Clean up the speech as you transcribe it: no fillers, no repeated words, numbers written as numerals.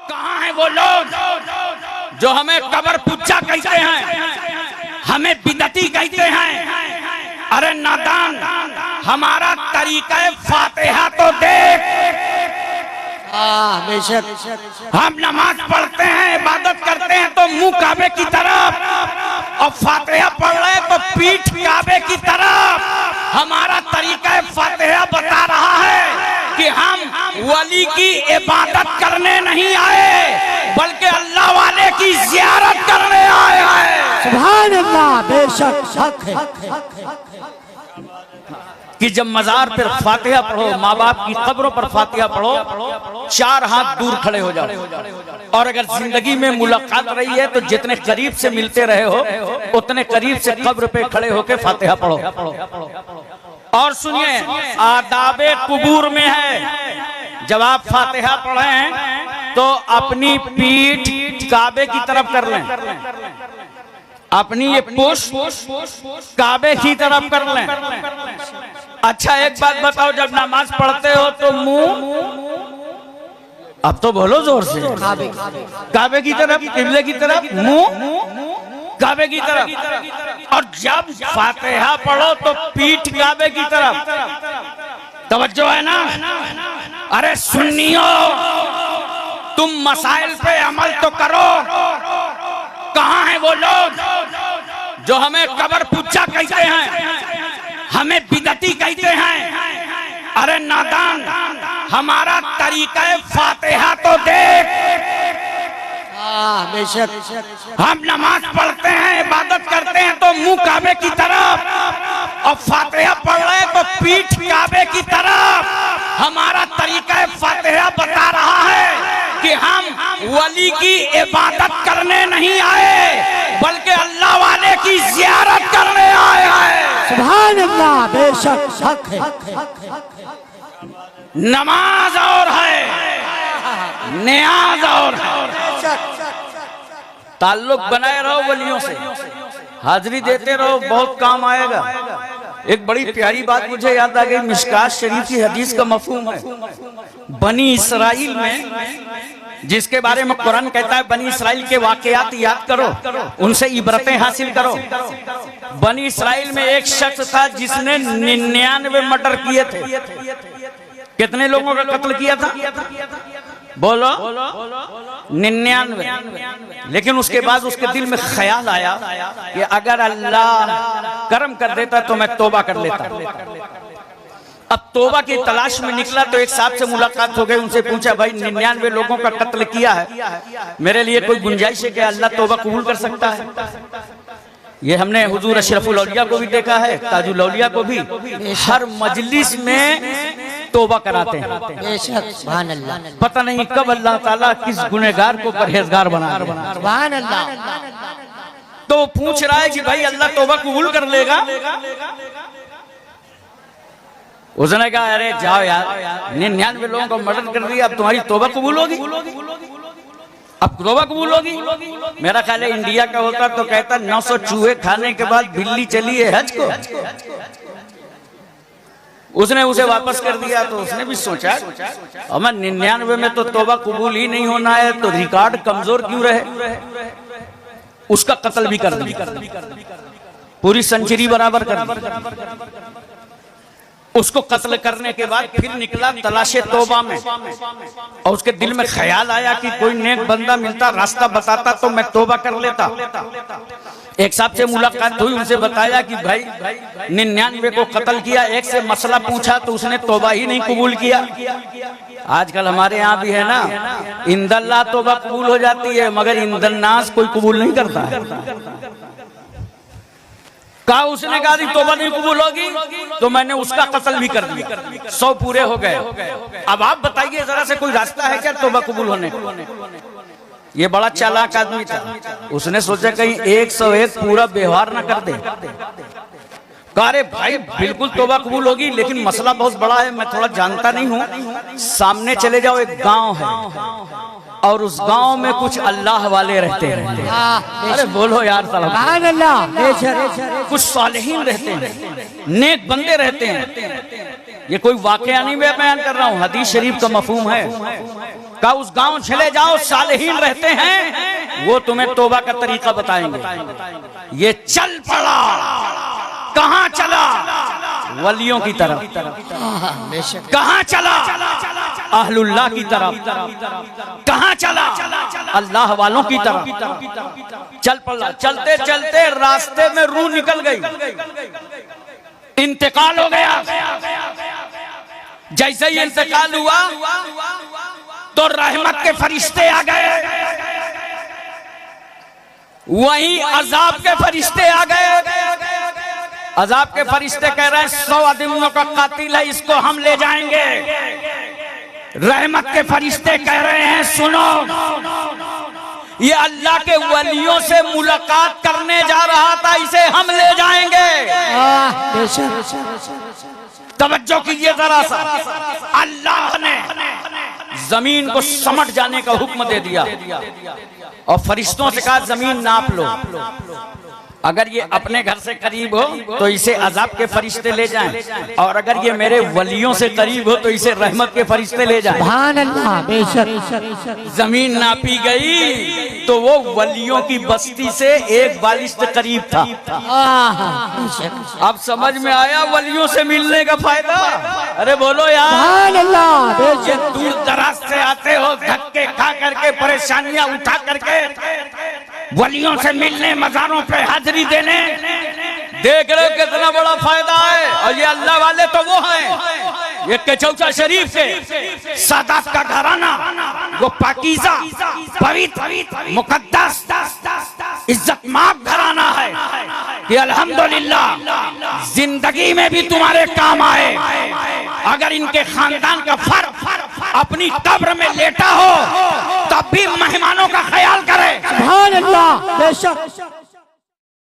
कहाँ हैं वो लोग जो हमें कबर पुच्चा कहते हैं, हमें बिदती कहते हैं। अरे नादान, हमारा तरीका फातिहा तो देख। हम नमाज पढ़ते हैं, इबादत करते हैं तो मुंह काबे की तरफ, और फातिहा पढ़ रहे तो पीठ काबे की तरफ। हमारा तरीका फातिहा बता रहा है कि हम वली की इबादत करने नहीं आए, बल्कि अल्लाह वाले की ज़ियारत करने आए हैं। सुभान अल्लाह, बेशक हक है कि जब मजार पर फातिहा पढ़ो, माँ बाप की कब्रों पर फातिहा पढ़ो, 4 हाथ दूर खड़े हो जाओ। और अगर जिंदगी में मुलाकात रही है तो जितने करीब से मिलते रहे हो उतने करीब से कब्र पे खड़े होके फातिहा पढ़ो। और सुनिए, आदाबे कुबूर में है, जब आप फातिहा पढ़ें तो अपनी पीठ काबे की तरफ कर लें, अपनी ये पुष्प काबे की तरफ कर लें। अच्छा एक बात बताओ, जब नमाज पढ़ते हो तो मुंह, अब तो बोलो जोर से, काबे की तरफ, किबले की तरफ, मुंह काबे की तरफ। और जब फातिहा पढ़ो तो पीठ काबे की तरफ। तवज्जो है ना? अरे सुन्नियों, तुम मसाइल पे अमल तो करो। कहाँ हैं वो लोग जो हमें कबर पुच्चा कहते हैं, हमें बिदती कहते हैं। अरे नादान, हमारा तरीका फातिहा तो देख। हम नमाज पढ़ते हैं, इबादत करते हैं तो मुंह काबे की तरफ, और फातिहा पढ़ रहे तो पीठ काबे की तरफ। हमारा तरीका फातिहा बता रहा है कि हम वली की इबादत करने नहीं आए, बल्कि अल्लाह वाले की ज़ियारत करने आए हैं। सुभान अल्लाह, बेशक हक है। नमाज और है, नियाज और है। ताल्लुक बनाए रहो वलियों से, हाजिरी देते रहो, बहुत काम आएगा। एक बड़ी प्यारी बात मुझे याद आ गई, मिशकात शरीफ की हदीस का मफहूम है। बनी इसराइल में, जिसके बारे में कुरान कहता है बनी इसराइल के वाकयात याद करो, उनसे इबरतें हासिल करो। बनी इसराइल में एक शख्स था जिसने 99 मर्डर किए थे। कितने लोगों का कत्ल किया था? बोलो 99। लेकिन उसके बाद उसके दिल में ख्याल आया कि अगर अल्लाह करम कर देता तो मैं तौबा कर लेता। अब तौबा की तलाश में निकला तो एक साहब से मुलाकात हो गई। उनसे पूछा, भाई 99 लोगों का कत्ल किया है, मेरे लिए कोई गुंजाइश है कि अल्लाह तौबा कबूल कर सकता है? ये हमने हुजूर अशरफुल औलिया को भी देखा है, ताजुल औलिया को भी, हर मजलिस में तौबा कराते हैं। पता नहीं कब अल्लाह ताला किस गुनहगार को परहेजगार बना दे। तो पूछ रहा है कि भाई अल्लाह तौबा कबूल कर लेगा? उसने कहा, अरे जाओ यार, 99 लोगों को मर्डर कर दिया, अब तुम्हारी तौबा कबूल होगी? अब तौबा कबूल होगी? मेरा ख्याल है इंडिया का होता तो कहता 900 चूहे खाने के बाद बिल्ली चली है हज को। उसने उसे वापस कर दिया तो उसने भी सोचा, हमें 99 में तो तौबा कबूल ही नहीं होना है, तो रिकॉर्ड कमजोर क्यों रहे? उसका कत्ल भी कर दिया, पूरी सेंचुरी बराबर कर दी। उसको कत्ल करने के बाद फिर निकला तलाशे तौबा में, और उसके दिल में ख्याल आया कि कोई नेक बंदा मिलता, रास्ता बताता तो मैं तौबा कर लेता। एक साहब से मुलाकात हुई, उनसे बताया कि भाई 99 को कत्ल किया। एक से मसला पूछा तो उसने तौबा ही नहीं कबूल किया। आजकल हमारे यहाँ भी है ना, इंदल्ला तौबा कबूल हो जाती है, मगर इंदन्नास कोई कबूल नहीं करता है। कहा, उसने कहा तौबा नहीं कबूल होगी तो मैंने उसका कत्ल भी कर दिया, 100 पूरे हो गए। अब आप बताइए जरा से, कोई रास्ता है क्या तौबा कबूल होने का? ये बड़ा चालाक आदमी था, उसने सोचा कहीं 101 पूरा व्यवहार ना कर दे। अरे भाई बिल्कुल तौबा कबूल होगी, लेकिन मसला बहुत बड़ा है, मैं थोड़ा जानता नहीं हूँ। सामने चले जाओ, एक गांव है और उस गांव में कुछ अल्लाह वाले रहते हैं। अरे बोलो यार, कुछ सालिहीन रहते हैं, नेक बंदे रहते हैं। ये कोई वाकया नहीं मैं बयान कर रहा हूँ, हदीस शरीफ का मफहूम है। का उस गांव चले जाओ, सालेहीन रहते हैं, वो तुम्हें तौबा का तरीका बताएंगे। ये चल पड़ा, कहां चला? वलियों की तरफ। कहां चला? अहलुल्लाह की तरफ। कहां चला? अल्लाह वालों की तरफ चल पड़ा। चलते चलते रास्ते में रूह निकल गई, इंतकाल हो गया। जैसे ही इंतकाल हुआ तो रहमत के फरिश्ते आ गए, वहीं अजाब के फरिश्ते आ गए। अजाब के फरिश्ते कह रहे हैं 100 आदमियों का कातिल है, इसको हम ले जाएंगे। रहमत के फरिश्ते कह रहे हैं सुनो, ये अल्लाह के वलियों से मुलाकात करने जा रहा था, इसे हम ले जाएंगे। तवज्जो कीजिए जरा सा, अल्लाह ने जमीन को समट जाने का हुक्म दे दिया और फरिश्तों से कहा जमीन नाप लो, अगर ये अपने घर से करीब हो तो इसे अजाब के फरिश्ते ले जाएं, और अगर ये मेरे वलियों से करीब हो तो इसे रहमत के फरिश्ते ले जाएं। जमीन नापी गई तो वो वलियों की बस्ती से 1 बालिश्त करीब था। अब समझ में आया वलियों से मिलने का फायदा। अरे बोलो यार, ये दूर दराज से आते हो, धक्के खा करके, परेशानियां उठा करके वलियों से मिलने, मज़ारों पे हाजिरी देने, देख रहे हो कितना बड़ा फायदा है। और ये अल्लाह वाले तो वो हैं, ये केचौचा शरीफ से सादात का घराना, वो पाकीज़ा, पवित्र, मुकद्दस, इज्जतमाब घराना है कि अल्हम्दुलिल्लाह जिंदगी में भी तुम्हारे काम आए। अगर इनके खानदान का फर्द अपनी कब्र में लेटा हो तब भी मेहमानों का ख्याल करे। सुभान अल्लाह, बेशक।